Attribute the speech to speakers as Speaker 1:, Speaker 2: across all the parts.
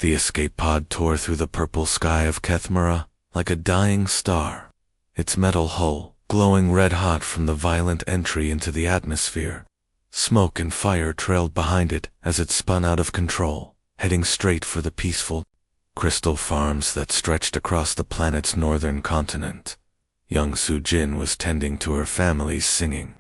Speaker 1: The escape pod tore through the purple sky of Kethmera like a dying star, its metal hull glowing red-hot from the violent entry into the atmosphere. Smoke and fire trailed behind it as it spun out of control, heading straight for the peaceful crystal farms that stretched across the planet's northern continent. Young Sujin was tending to her family's singing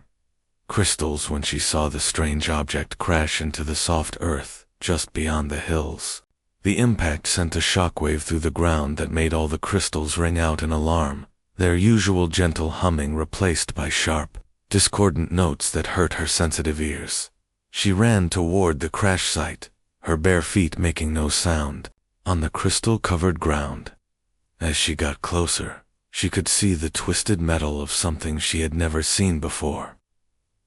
Speaker 1: crystals when she saw the strange object crash into the soft earth just beyond the hills. The impact sent a shockwave through the ground that made all the crystals ring out in alarm, their usual gentle humming replaced by sharp, discordant notes that hurt her sensitive ears. She ran toward the crash site, her bare feet making no sound, on the crystal-covered ground. As she got closer, she could see the twisted metal of something she had never seen before.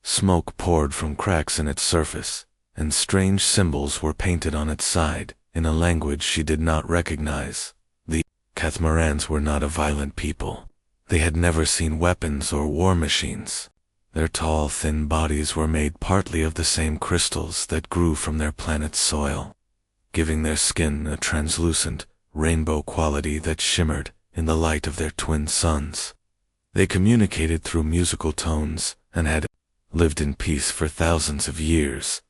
Speaker 1: Smoke poured from cracks in its surface, and strange symbols were painted on its side, in a language she did not recognize. The Kethmerans were not a violent people. They had never seen weapons or war machines. Their tall, thin bodies were made partly of the same crystals that grew from their planet's soil, giving their skin a translucent, rainbow quality that shimmered in the light of their twin suns. They communicated through musical tones and had lived in peace for thousands of years.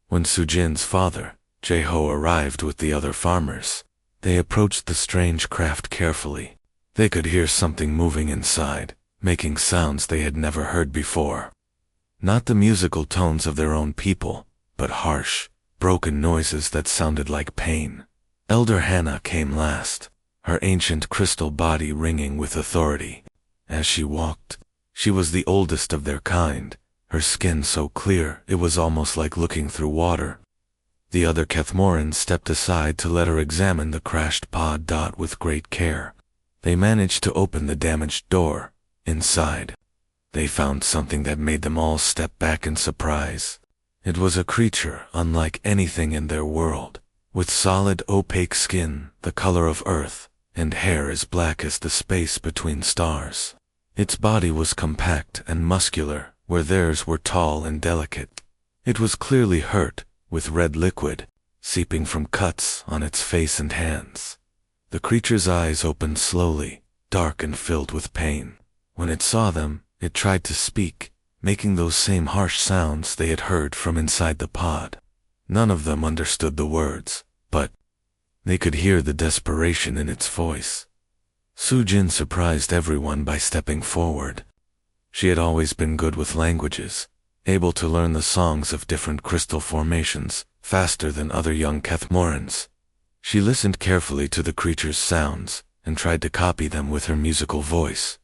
Speaker 1: When Sujin's father, Jeho, arrived with the other farmers, they approached the strange craft carefully. They could hear something moving inside, making sounds they had never heard before. Not the musical tones of their own people, but harsh, broken noises that sounded like pain. Elder Hannah came last, her ancient crystal body ringing with authority. As she walked, she was the oldest of their kind, her skin so clear it was almost like looking through water. The other Kethmorans stepped aside to let her examine the crashed pod. With great care, they managed to open the damaged door. Inside, they found something that made them all step back in surprise. It was a creature unlike anything in their world, with solid opaque skin the color of Earth, and hair as black as the space between stars. Its body was compact and muscular, where theirs were tall and delicate. It was clearly hurt, with red liquid seeping from cuts on its face and hands. The creature's eyes opened slowly, dark and filled with pain. When it saw them, it tried to speak, making those same harsh sounds they had heard from inside the pod. None of them understood the words, but they could hear the desperation in its voice. Sujin surprised everyone by stepping forward. She had always been good with languages, able to learn the songs of different crystal formations faster than other young Kethmorans. She listened carefully to the creature's sounds and tried to copy them with her musical voice.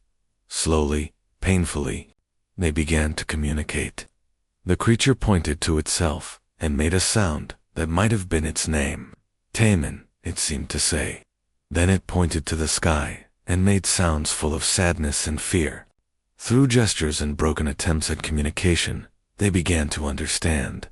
Speaker 1: Slowly, painfully, they began to communicate. The creature pointed to itself and made a sound that might have been its name. Taman, it seemed to say. Then it pointed to the sky and made sounds full of sadness and fear. Through gestures and broken attempts at communication, they began to understand.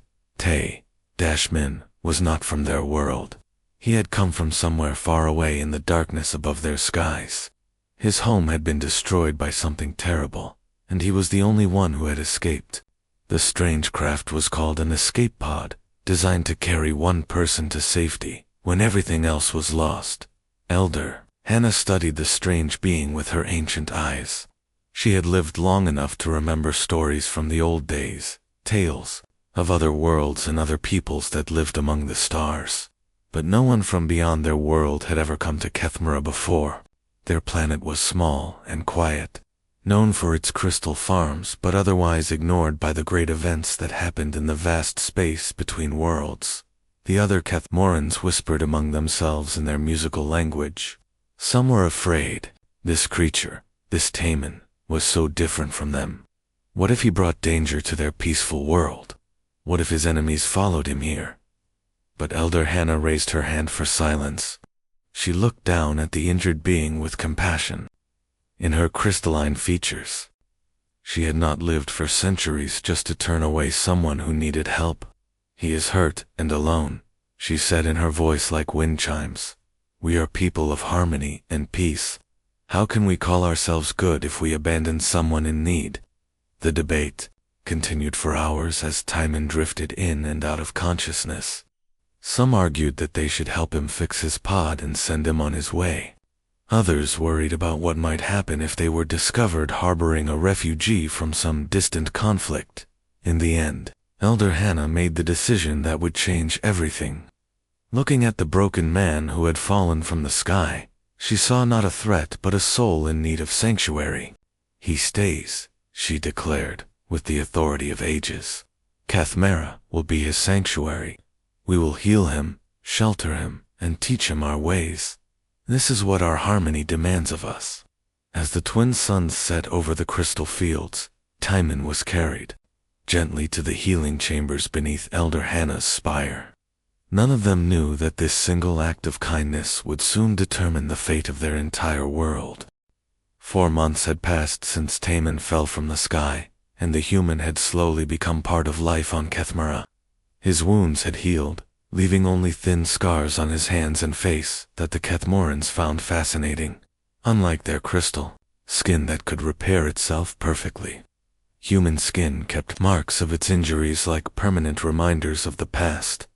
Speaker 1: Min was not from their world. He had come from somewhere far away in the darkness above their skies. His home had been destroyed by something terrible, and he was the only one who had escaped. The strange craft was called an escape pod, designed to carry one person to safety when everything else was lost. Elder Hannah studied the strange being with her ancient eyes. She had lived long enough to remember stories from the old days, tales of other worlds and other peoples that lived among the stars. But no one from beyond their world had ever come to Kethmera before. Their planet was small and quiet, known for its crystal farms but otherwise ignored by the great events that happened in the vast space between worlds. The other Kethmorans whispered among themselves in their musical language. Some were afraid. This creature, this Taman, was so different from them. What if he brought danger to their peaceful world? What if his enemies followed him here? But Elder Hannah raised her hand for silence. She looked down at the injured being with compassion. In her crystalline features, she had not lived for centuries just to turn away someone who needed help. He is hurt and alone, she said in her voice like wind chimes. We are people of harmony and peace. How can we call ourselves good if we abandon someone in need? The debate continued for hours as Timon drifted in and out of consciousness. Some argued that they should help him fix his pod and send him on his way. Others worried about what might happen if they were discovered harboring a refugee from some distant conflict. In the end, Elder Hannah made the decision that would change everything. Looking at the broken man who had fallen from the sky, she saw not a threat but a soul in need of sanctuary. "He stays," she declared, with the authority of ages. "Kathmera will be his sanctuary. We will heal him, shelter him, and teach him our ways. This is what our harmony demands of us." As the twin suns set over the crystal fields, Timon was carried gently to the healing chambers beneath Elder Hannah's spire. None of them knew that this single act of kindness would soon determine the fate of their entire world. 4 months had passed since Timon fell from the sky, and the human had slowly become part of life on Kathmera. His wounds had healed, leaving only thin scars on his hands and face that the Kathmorans found fascinating. Unlike their crystal skin that could repair itself perfectly, human skin kept marks of its injuries like permanent reminders of the past.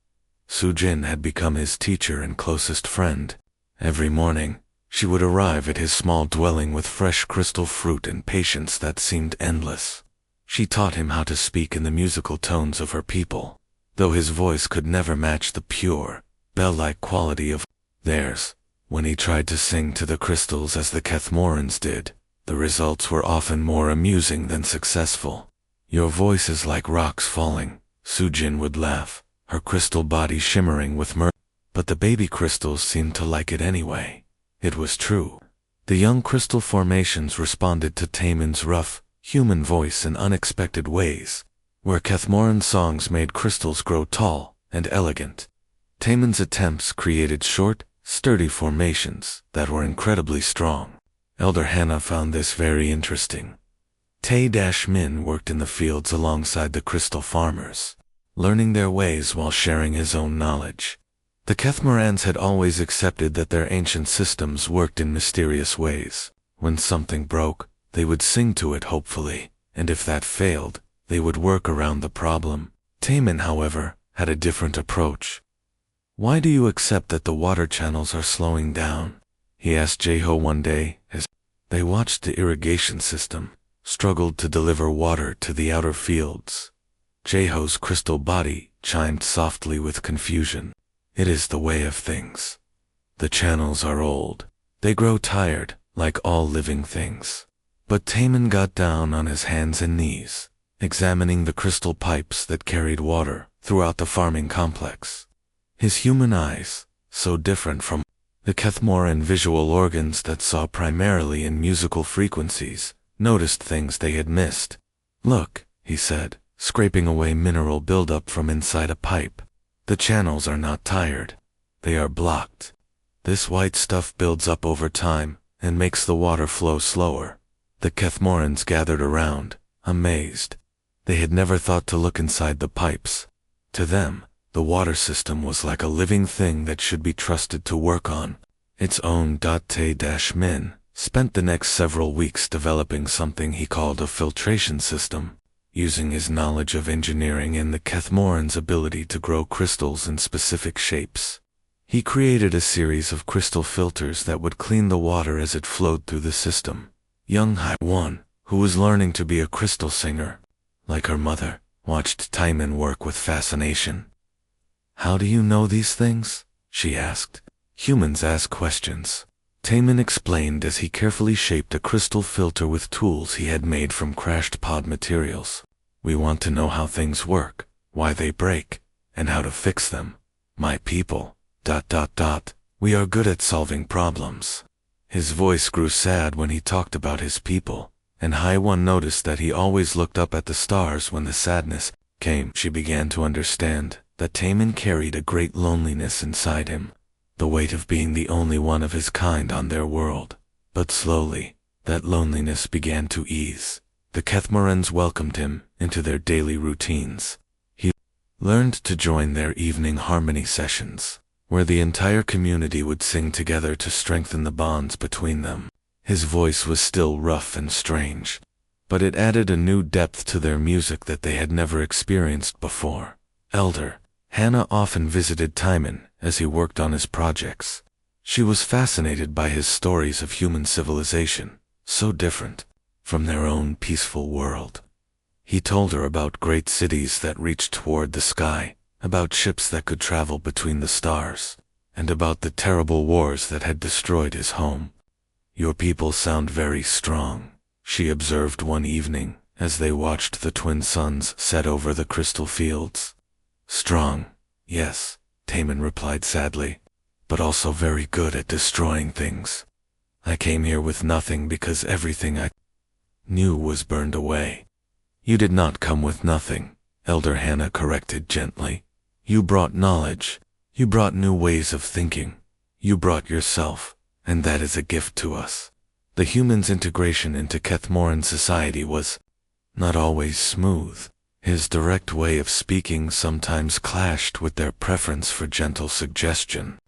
Speaker 1: Sujin had become his teacher and closest friend. Every morning, she would arrive at his small dwelling with fresh crystal fruit and patience that seemed endless. She taught him how to speak in the musical tones of her people, though his voice could never match the pure, bell-like quality of theirs. When he tried to sing to the crystals as the Kathmorans did, the results were often more amusing than successful. "Your voice is like rocks falling," Sujin would laugh, her crystal body shimmering with mirth. But the baby crystals seemed to like it anyway. It was true. The young crystal formations responded to Tamon's rough, human voice in unexpected ways, where Kathmoran songs made crystals grow tall and elegant. Tamon's attempts created short, sturdy formations that were incredibly strong. Elder Hannah found this very interesting. Tay-Min worked in the fields alongside the crystal farmers, learning their ways while sharing his own knowledge. The Kathmorans had always accepted that their ancient systems worked in mysterious ways. When something broke, they would sing to it hopefully, and if that failed, they would work around the problem. Tamon, however, had a different approach. "Why do you accept that the water channels are slowing down?" he asked Jeho one day as they watched the irrigation system struggled to deliver water to the outer fields. Jeho's crystal body chimed softly with confusion. "It is the way of things. The channels are old. They grow tired, like all living things." But Tamon got down on his hands and knees, examining the crystal pipes that carried water throughout the farming complex. His human eyes, so different from the Kathmoran visual organs that saw primarily in musical frequencies, noticed things they had missed. "Look," he said, scraping away mineral buildup from inside a pipe. "The channels are not tired. They are blocked. This white stuff builds up over time and makes the water flow slower." The Kathmorans gathered around, amazed. They had never thought to look inside the pipes. To them, the water system was like a living thing that should be trusted to work on its own. Tay-Min spent the next several weeks developing something he called a filtration system, using his knowledge of engineering and the Kathmorans' ability to grow crystals in specific shapes. He created a series of crystal filters that would clean the water as it flowed through the system. Young Hai-Wan, who was learning to be a crystal singer, like her mother, watched Timon work with fascination. "How do you know these things?" she asked. "Humans ask questions." Timon explained as he carefully shaped a crystal filter with tools he had made from crashed pod materials. "We want to know how things work, why they break, and how to fix them. My people, ... we are good at solving problems." His voice grew sad when he talked about his people, and Hai-Wan noticed that he always looked up at the stars when the sadness came. She began to understand that Timon carried a great loneliness inside him, the weight of being the only one of his kind on their world. But slowly, that loneliness began to ease. The Kathmorans welcomed him into their daily routines. He learned to join their evening harmony sessions, where the entire community would sing together to strengthen the bonds between them. His voice was still rough and strange, but it added a new depth to their music that they had never experienced before. Elder Hannah often visited Timon as he worked on his projects. She was fascinated by his stories of human civilization, so different from their own peaceful world. He told her about great cities that reached toward the sky, about ships that could travel between the stars, and about the terrible wars that had destroyed his home. "Your people sound very strong," she observed one evening as they watched the twin suns set over the crystal fields. "Strong, yes," Timon replied sadly, "but also very good at destroying things. I came here with nothing because everything I knew was burned away." "You did not come with nothing," Elder Hannah corrected gently. "You brought knowledge. You brought new ways of thinking. You brought yourself, and that is a gift to us." The humans' integration into Kethmoran society was not always smooth. His direct way of speaking sometimes clashed with their preference for gentle suggestion.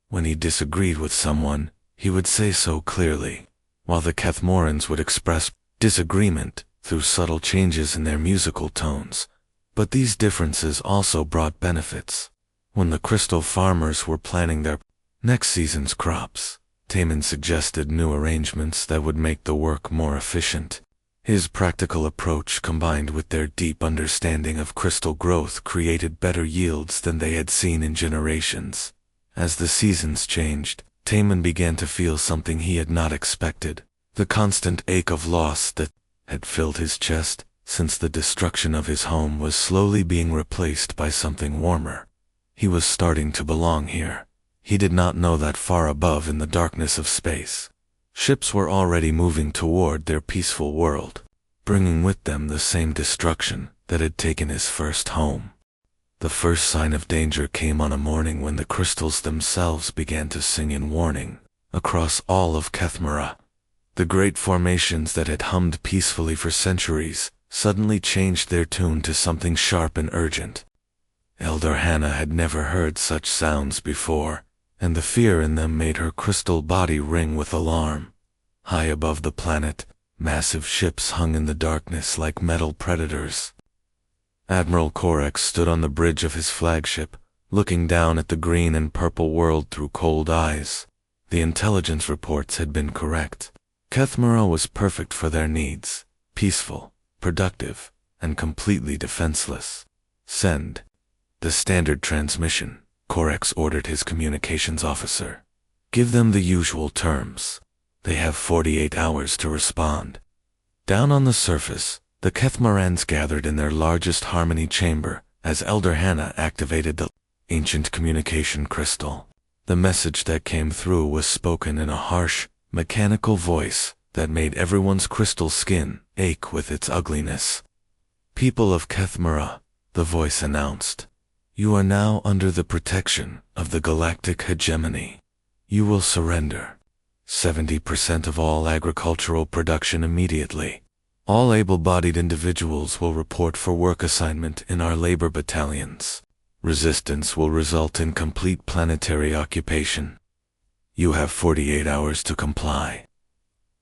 Speaker 1: When he disagreed with someone, he would say so clearly, while the Kethmorans would express disagreement through subtle changes in their musical tones. But these differences also brought benefits. When the crystal farmers were planning their next season's crops, Timon suggested new arrangements that would make the work more efficient. His practical approach combined with their deep understanding of crystal growth created better yields than they had seen in generations. As the seasons changed, Timon began to feel something he had not expected, the constant ache of loss that had filled his chest since the destruction of his home was slowly being replaced by something warmer. He was starting to belong here. He did not know that far above in the darkness of space, ships were already moving toward their peaceful world, bringing with them the same destruction that had taken his first home. The first sign of danger came on a morning when the crystals themselves began to sing in warning across all of Kethmora. The great formations that had hummed peacefully for centuries suddenly changed their tune to something sharp and urgent. Elder Hannah had never heard such sounds before, and the fear in them made her crystal body ring with alarm. High above the planet, massive ships hung in the darkness like metal predators. Admiral Corex stood on the bridge of his flagship, looking down at the green and purple world through cold eyes. The intelligence reports had been correct. Kethmora was perfect for their needs, peaceful, productive, and completely defenseless. "Send the standard transmission," Corex ordered his communications officer. "Give them the usual terms. They have 48 hours to respond." Down on the surface, the Kethmorans gathered in their largest harmony chamber as Elder Hannah activated the ancient communication crystal. The message that came through was spoken in a harsh, mechanical voice that made everyone's crystal skin ache with its ugliness. "People of Kethmora," the voice announced, "you are now under the protection of the Galactic Hegemony. You will surrender 70% of all agricultural production immediately. All able-bodied individuals will report for work assignment in our labor battalions. Resistance will result in complete planetary occupation. You have 48 hours to comply."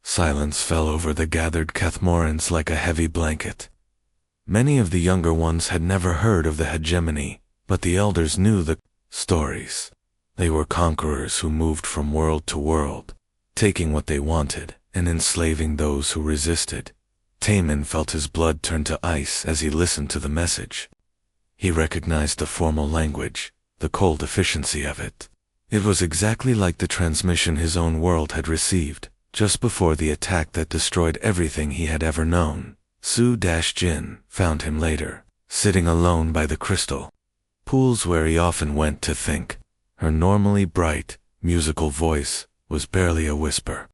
Speaker 1: Silence fell over the gathered Kethmorans like a heavy blanket. Many of the younger ones had never heard of the hegemony, but the elders knew the stories. They were conquerors who moved from world to world, taking what they wanted and enslaving those who resisted. Timon felt his blood turn to ice as he listened to the message. He recognized the formal language, the cold efficiency of it. It was exactly like the transmission his own world had received, just before the attack that destroyed everything he had ever known. Su-Jin found him later, sitting alone by the crystal pools where he often went to think. Her normally bright, musical voice was barely a whisper.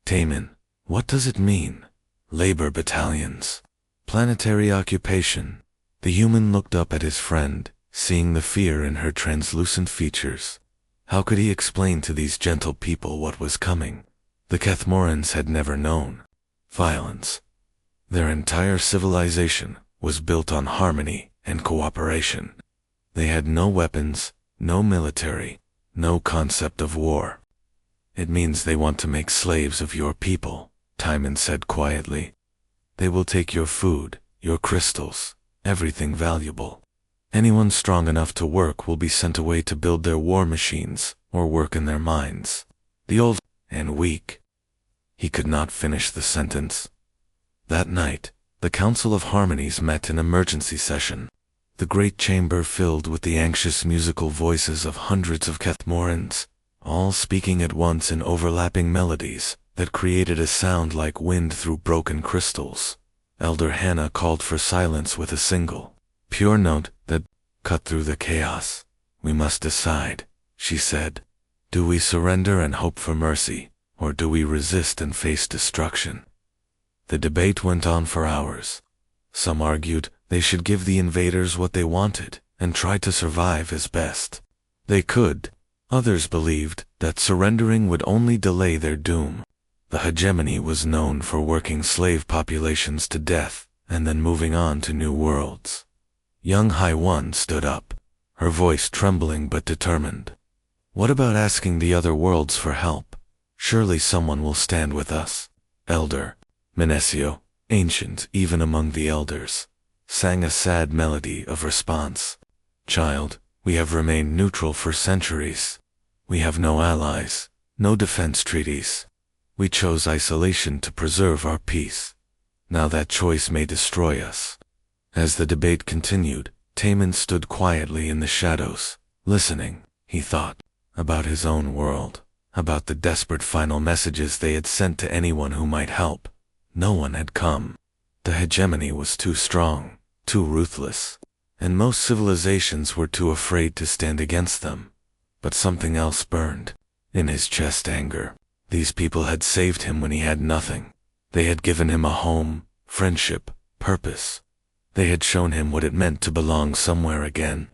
Speaker 1: "Timon, what does it mean? Labor battalions. Planetary occupation." The human looked up at his friend, seeing the fear in her translucent features. How could he explain to these gentle people what was coming? The Kethmorans had never known violence. Their entire civilization was built on harmony and cooperation. They had no weapons, no military, no concept of war. "It means they want to make slaves of your people," Timon said quietly. "They will take your food, your crystals, everything valuable. Anyone strong enough to work will be sent away to build their war machines or work in their mines. The old and weak. He could not finish the sentence. That night, the Council of Harmonies met in emergency session. The great chamber filled with the anxious musical voices of hundreds of Kethmorans, all speaking at once in overlapping melodies that created a sound like wind through broken crystals. Elder Hannah called for silence with a single, pure note that cut through the chaos. "We must decide," she said. "Do we surrender and hope for mercy, or do we resist and face destruction?" The debate went on for hours. Some argued they should give the invaders what they wanted and try to survive as best they could. Others believed that surrendering would only delay their doom. The hegemony was known for working slave populations to death and then moving on to new worlds. Young Hai One stood up, her voice trembling but determined. "What about asking the other worlds for help? Surely someone will stand with us." Elder Menesio, ancient even among the elders, sang a sad melody of response. "Child, we have remained neutral for centuries. We have no allies, no defense treaties. We chose isolation to preserve our peace. Now that choice may destroy us." As the debate continued, Taman stood quietly in the shadows, listening. He thought about his own world, about the desperate final messages they had sent to anyone who might help. No one had come. The hegemony was too strong, too ruthless, and most civilizations were too afraid to stand against them. But something else burned in his chest: anger. These people had saved him when he had nothing. They had given him a home, friendship, purpose. They had shown him what it meant to belong somewhere again.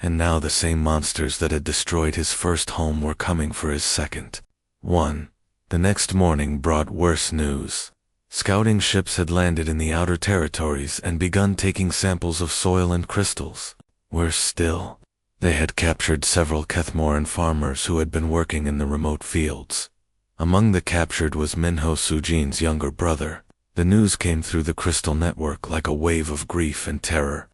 Speaker 1: And now the same monsters that had destroyed his first home were coming for his second one. The next morning brought worse news. Scouting ships had landed in the outer territories and begun taking samples of soil and crystals. Worse still, they had captured several Kethmoran farmers who had been working in the remote fields. Among the captured was Minho Sujin's younger brother. The news came through the crystal network like a wave of grief and terror.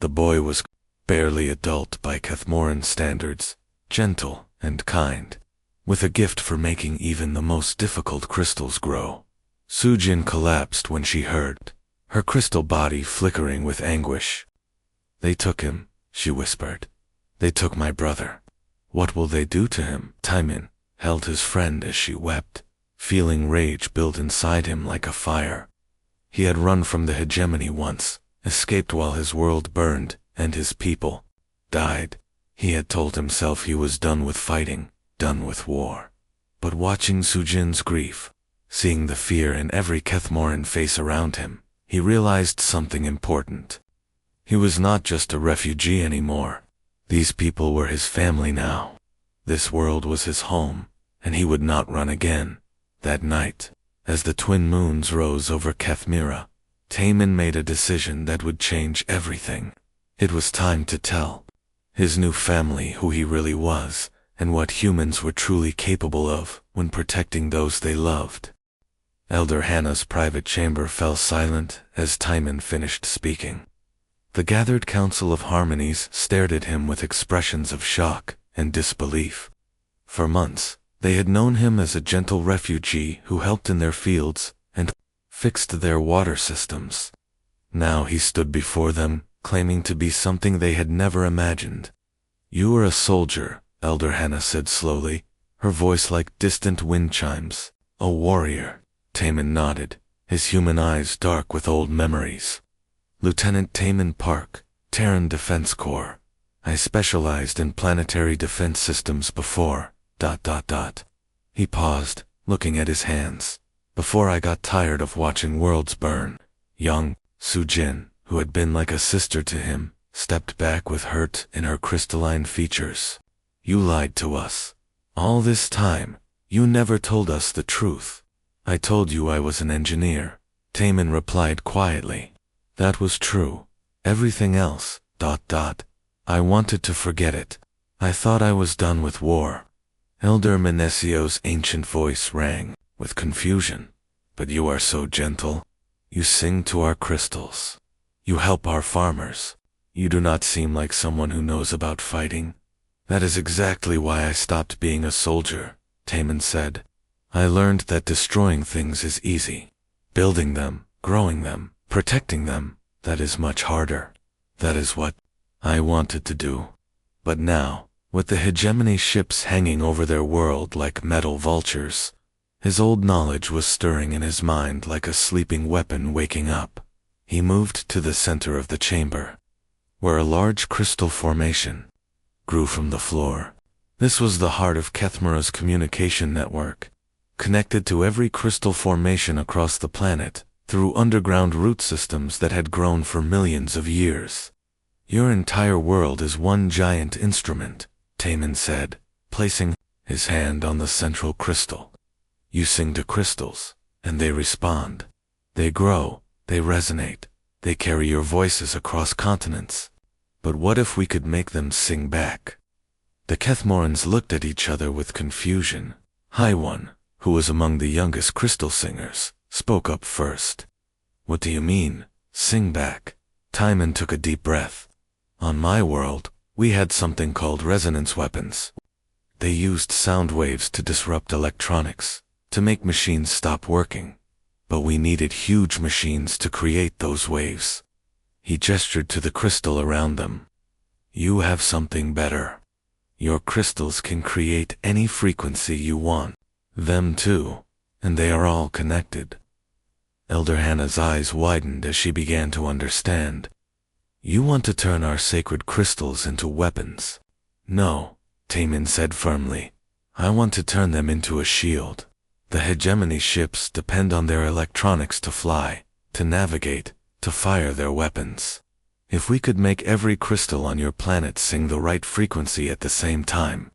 Speaker 1: The boy was barely adult by Kethmoran standards, gentle and kind, with a gift for making even the most difficult crystals grow. Sujin collapsed when she heard, her crystal body flickering with anguish. "They took him," she whispered. "They took my brother. What will they do to him?" Taimin held his friend as she wept, feeling rage build inside him like a fire. He had run from the hegemony once, escaped while his world burned, and his people died. He had told himself he was done with fighting, done with war. But watching Sujin's grief, seeing the fear in every Kethmoran face around him, he realized something important. He was not just a refugee anymore. These people were his family now. This world was his home, and he would not run again. That night, as the twin moons rose over Kethmira, Taman made a decision that would change everything. It was time to tell his new family who he really was, and what humans were truly capable of when protecting those they loved. Elder Hannah's private chamber fell silent as Taman finished speaking. The gathered Council of Harmonies stared at him with expressions of shock and disbelief. For months, they had known him as a gentle refugee who helped in their fields and fixed their water systems. Now he stood before them, claiming to be something they had never imagined. "You are a soldier," Elder Hannah said slowly, her voice like distant wind chimes. "A warrior." Taman nodded, his human eyes dark with old memories. "Lieutenant Taman Park, Terran Defense Corps. I specialized in planetary defense systems before, ... He paused, looking at his hands. "Before I got tired of watching worlds burn." Young Sujin, who had been like a sister to him, stepped back with hurt in her crystalline features. "You lied to us. All this time, you never told us the truth." "I told you I was an engineer," Taman replied quietly. "That was true. Everything else, ... I wanted to forget it. I thought I was done with war." Elder Menesio's ancient voice rang with confusion. "But you are so gentle. You sing to our crystals. You help our farmers. You do not seem like someone who knows about fighting. That is exactly why I stopped being a soldier, Taman said. I learned that destroying things is easy. Building them, growing them, protecting them, that is much harder. That is what I wanted to do. But now, with the hegemony ships hanging over their world like metal vultures, his old knowledge was stirring in his mind like a sleeping weapon waking up. He moved to the center of the chamber, where a large crystal formation grew from the floor. This was the heart of Kethmera's communication network, connected to every crystal formation across the planet through underground root systems that had grown for millions of years. Your entire world is one giant instrument, Taman said, placing his hand on the central crystal. You sing to crystals, and they respond. They grow, they resonate, they carry your voices across continents. But what if we could make them sing back? The Kethmorans looked at each other with confusion. High One, who was among the youngest crystal singers, spoke up first. What do you mean, sing back? Timon took a deep breath. On my world, we had something called resonance weapons. They used sound waves to disrupt electronics, to make machines stop working. But we needed huge machines to create those waves. He gestured to the crystal around them. You have something better. Your crystals can create any frequency you want. Them too, and they are all connected. Elder Hannah's eyes widened as she began to understand. You want to turn our sacred crystals into weapons? No, Taman said firmly. I want to turn them into a shield. The hegemony ships depend on their electronics to fly, to navigate, to fire their weapons. If we could make every crystal on your planet sing the right frequency at the same time.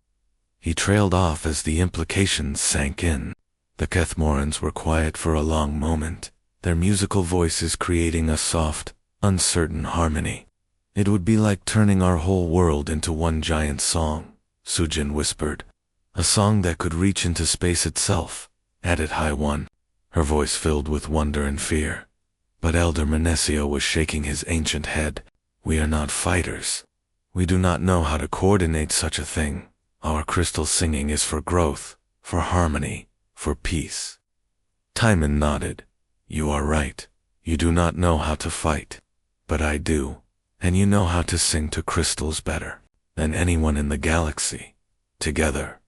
Speaker 1: He trailed off as the implications sank in. The Kethmorans were quiet for a long moment, their musical voices creating a soft, uncertain harmony. It would be like turning our whole world into one giant song, Sujin whispered. A song that could reach into space itself, added High One, her voice filled with wonder and fear. But Elder Menesio was shaking his ancient head. We are not fighters. We do not know how to coordinate such a thing. Our crystal singing is for growth, for harmony, for peace. Timon nodded. You are right. You do not know how to fight. But I do. And you know how to sing to crystals better than anyone in the galaxy. Together, ...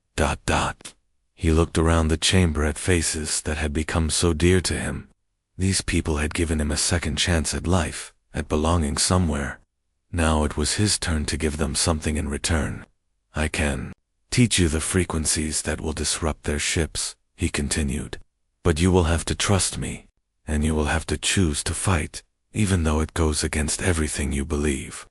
Speaker 1: He looked around the chamber at faces that had become so dear to him. These people had given him a second chance at life, at belonging somewhere. Now it was his turn to give them something in return. I can teach you the frequencies that will disrupt their ships, he continued. But you will have to trust me, and you will have to choose to fight, even though it goes against everything you believe.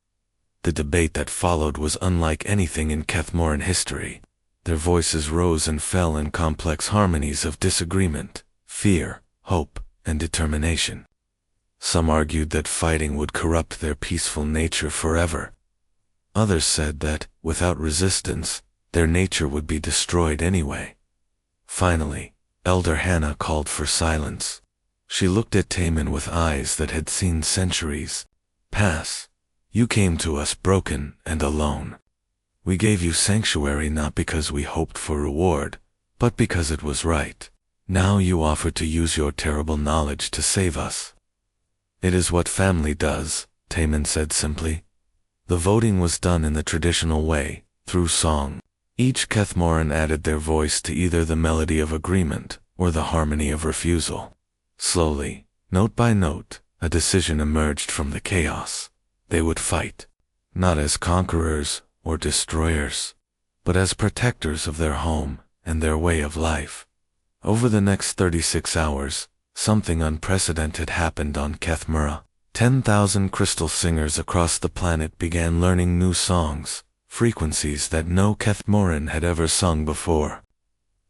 Speaker 1: The debate that followed was unlike anything in Kethmoran history. Their voices rose and fell in complex harmonies of disagreement, fear, hope, and determination. Some argued that fighting would corrupt their peaceful nature forever. Others said that, without resistance, their nature would be destroyed anyway. Finally, Elder Hannah called for silence. She looked at Taman with eyes that had seen centuries pass. You came to us broken and alone. We gave you sanctuary not because we hoped for reward, but because it was right. Now you offer to use your terrible knowledge to save us. It is what family does, Taman said simply. The voting was done in the traditional way, through song. Each Kethmoran added their voice to either the melody of agreement or the harmony of refusal. Slowly, note by note, a decision emerged from the chaos. They would fight, not as conquerors or destroyers, but as protectors of their home and their way of life. Over the next 36 hours, something unprecedented happened on Kethmera. 10,000 crystal singers across the planet began learning new songs, frequencies that no Kethmoran had ever sung before.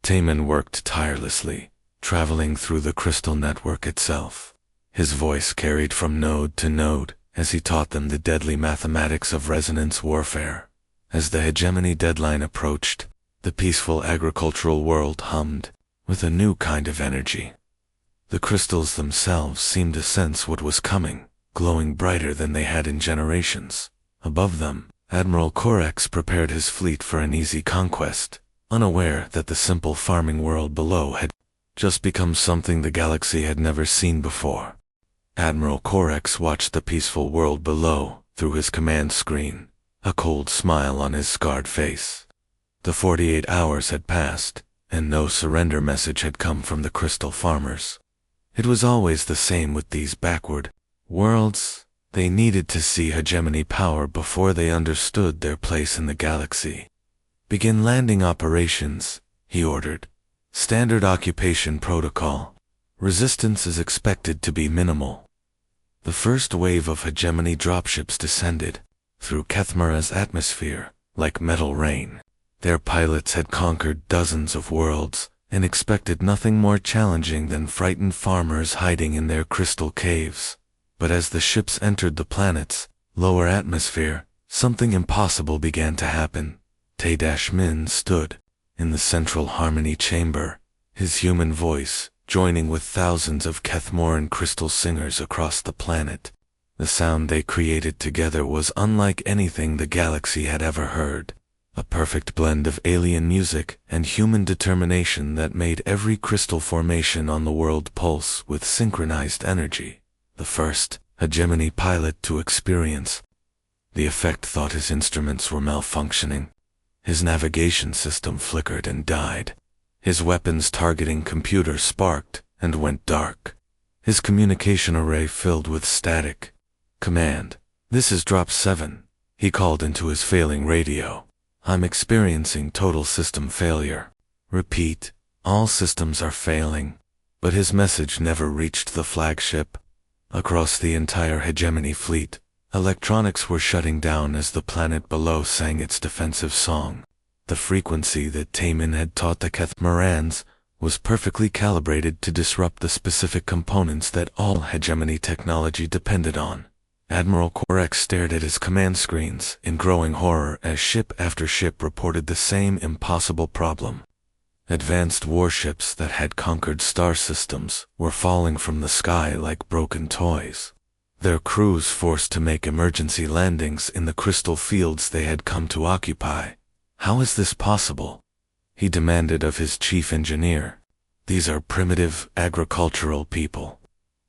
Speaker 1: Taman worked tirelessly, traveling through the crystal network itself. His voice carried from node to node as he taught them the deadly mathematics of resonance warfare. As the hegemony deadline approached, the peaceful agricultural world hummed with a new kind of energy. The crystals themselves seemed to sense what was coming, glowing brighter than they had in generations. Above them, Admiral Corex prepared his fleet for an easy conquest, unaware that the simple farming world below had just become something the galaxy had never seen before. Admiral Corex watched the peaceful world below through his command screen, a cold smile on his scarred face. The 48 hours had passed, and no surrender message had come from the crystal farmers. It was always the same with these backward worlds. They needed to see hegemony power before they understood their place in the galaxy. "Begin landing operations," he ordered. "Standard occupation protocol. Resistance is expected to be minimal." The first wave of hegemony dropships descended through Kethmera's atmosphere like metal rain. Their pilots had conquered dozens of worlds and expected nothing more challenging than frightened farmers hiding in their crystal caves. But as the ships entered the planet's lower atmosphere, something impossible began to happen. Tay-Min stood in the central harmony chamber, his human voice joining with thousands of Kethmoran crystal singers across the planet. The sound they created together was unlike anything the galaxy had ever heard. A perfect blend of alien music and human determination that made every crystal formation on the world pulse with synchronized energy. The first hegemony pilot to experience the effect thought his instruments were malfunctioning. His navigation system flickered and died. His weapons targeting computer sparked and went dark. His communication array filled with static. "Command, this is Drop 7, he called into his failing radio. "I'm experiencing total system failure. Repeat, all systems are failing." But his message never reached the flagship. Across the entire hegemony fleet, electronics were shutting down as the planet below sang its defensive song. The frequency that Tay-Min had taught the Kethmerans was perfectly calibrated to disrupt the specific components that all hegemony technology depended on. Admiral Corex stared at his command screens in growing horror as ship after ship reported the same impossible problem. Advanced warships that had conquered star systems were falling from the sky like broken toys. Their crews forced to make emergency landings in the crystal fields they had come to occupy. "How is this possible?" he demanded of his chief engineer. "These are primitive, agricultural people."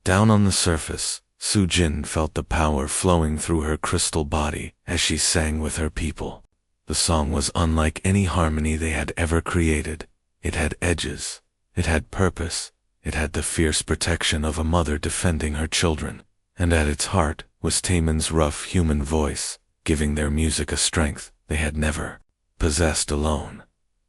Speaker 1: Down on the surface, Su-Jin felt the power flowing through her crystal body as she sang with her people. The song was unlike any harmony they had ever created. It had edges. It had purpose. It had the fierce protection of a mother defending her children. And at its heart was Tay-Min's rough human voice, giving their music a strength they had never possessed alone.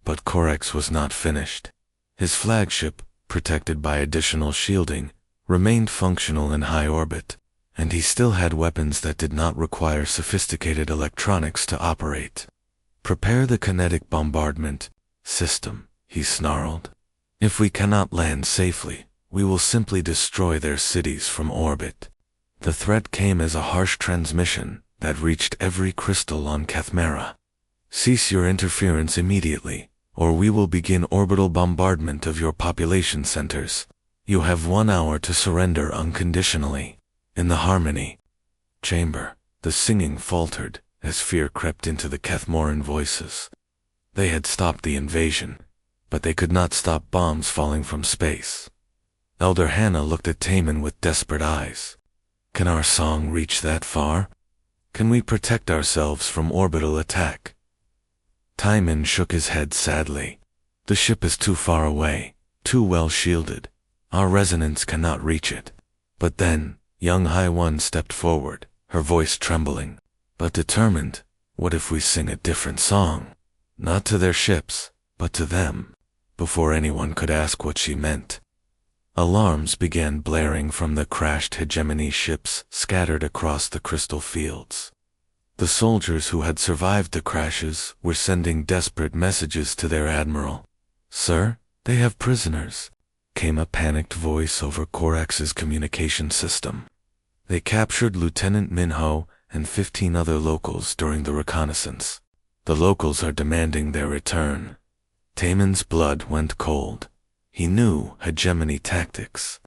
Speaker 1: But Corex was not finished. His flagship, protected by additional shielding, remained functional in high orbit, and he still had weapons that did not require sophisticated electronics to operate. "Prepare the kinetic bombardment system," he snarled. "If we cannot land safely, we will simply destroy their cities from orbit." The threat came as a harsh transmission that reached every crystal on Kethmera. "Cease your interference immediately, or we will begin orbital bombardment of your population centers. You have 1 hour to surrender unconditionally." In the harmony chamber, the singing faltered as fear crept into the Kethmoran voices. They had stopped the invasion, but they could not stop bombs falling from space. Elder Hannah looked at Tay-Min with desperate eyes. "Can our song reach that far? Can we protect ourselves from orbital attack?" Tay-Min shook his head sadly. "The ship is too far away, too well shielded. Our resonance cannot reach it." But then, young High One stepped forward, her voice trembling, but determined. "What if we sing a different song? Not to their ships, but to them." Before anyone could ask what she meant, alarms began blaring from the crashed hegemony ships scattered across the crystal fields. The soldiers who had survived the crashes were sending desperate messages to their admiral. "Sir, they have prisoners," came a panicked voice over Corex's communication system. "They captured Lieutenant Minho and 15 other locals during the reconnaissance. The locals are demanding their return." Tay-Min's blood went cold. He knew hegemony tactics.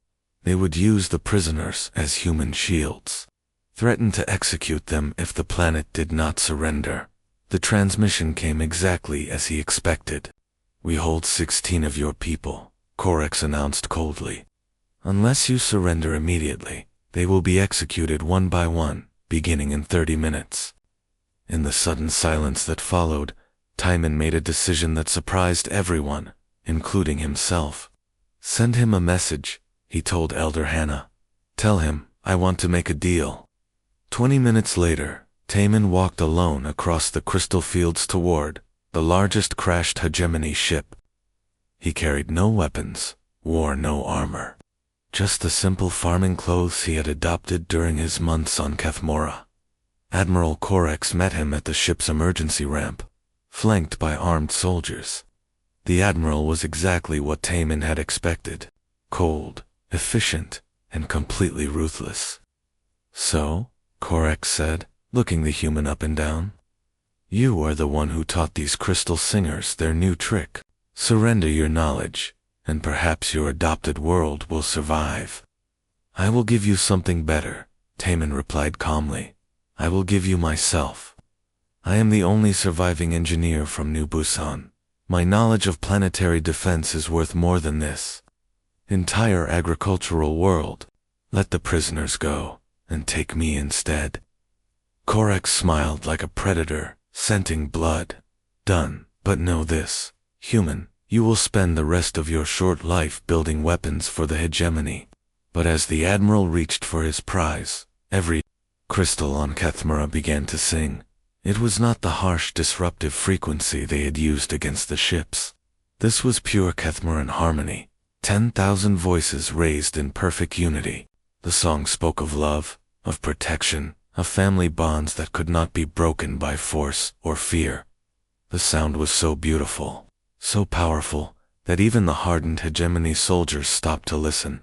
Speaker 1: They would use the prisoners as human shields. threatened to execute them if the planet did not surrender. The transmission came exactly as he expected. "We hold 16 of your people," Corex announced coldly. "Unless you surrender immediately, they will be executed one by one, beginning in 30 minutes. In the sudden silence that followed, Timon made a decision that surprised everyone, including himself. "Send him a message," he told Elder Hannah. "Tell him, I want to make a deal." 20 minutes later, Timon walked alone across the crystal fields toward the largest crashed hegemony ship. He carried no weapons, wore no armor. Just the simple farming clothes he had adopted during his months on Kethmora. Admiral Corex met him at the ship's emergency ramp, flanked by armed soldiers. The Admiral was exactly what Timon had expected: cold, efficient, and completely ruthless. "So," Corex said, looking the human up and down, "you are the one who taught these crystal singers their new trick. Surrender your knowledge, and perhaps your adopted world will survive." "I will give you something better," Timon replied calmly. "I will give you myself. I am the only surviving engineer from New Busan. My knowledge of planetary defense is worth more than this entire agricultural world. Let the prisoners go, and take me instead." Corex smiled like a predator, scenting blood. "Done, but know this, human, you will spend the rest of your short life building weapons for the hegemony." But as the Admiral reached for his prize, every crystal on Kethmora began to sing. It was not the harsh, disruptive frequency they had used against the ships. This was pure Kethmoran harmony, 10,000 voices raised in perfect unity. The song spoke of love, of protection, of family bonds that could not be broken by force or fear. The sound was so beautiful, so powerful, that even the hardened hegemony soldiers stopped to listen.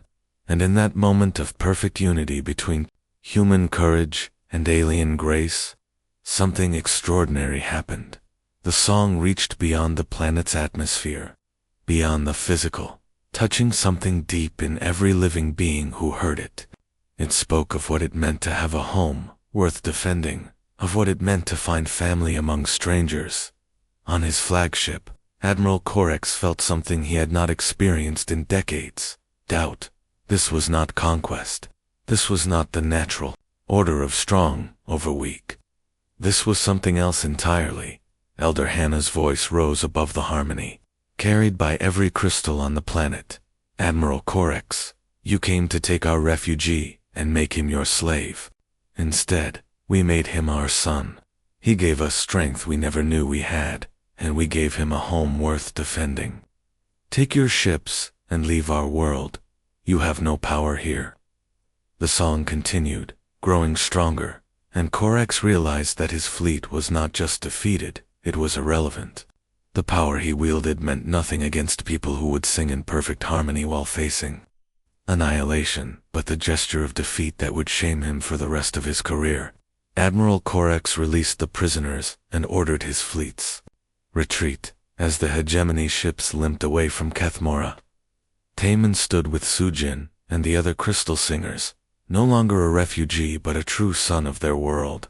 Speaker 1: And in that moment of perfect unity between human courage and alien grace, something extraordinary happened. The song reached beyond the planet's atmosphere, beyond the physical, touching something deep in every living being who heard it. It spoke of what it meant to have a home worth defending, of what it meant to find family among strangers. On his flagship, Admiral Corex felt something he had not experienced in decades: doubt. This was not conquest. This was not the natural order of strong over weak. This was something else entirely. Elder Hannah's voice rose above the harmony, carried by every crystal on the planet. "Admiral Corex, you came to take our refugee and make him your slave. Instead, we made him our son. He gave us strength we never knew we had, and we gave him a home worth defending. Take your ships and leave our world. You have no power here." The song continued, growing stronger, and Corex realized that his fleet was not just defeated, it was irrelevant. The power he wielded meant nothing against people who would sing in perfect harmony while facing annihilation, but the gesture of defeat that would shame him for the rest of his career. Admiral Corex released the prisoners and ordered his fleets retreat as the hegemony ships limped away from Kethmora. Timon stood with Sujin and the other crystal singers, no longer a refugee but a true son of their world.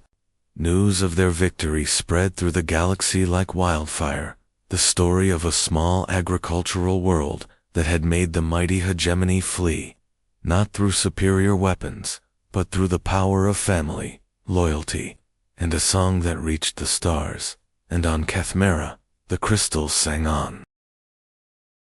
Speaker 1: News of their victory spread through the galaxy like wildfire, the story of a small agricultural world that had made the mighty hegemony flee, not through superior weapons, but through the power of family, loyalty, and a song that reached the stars. And on Kethmora, the crystals sang on.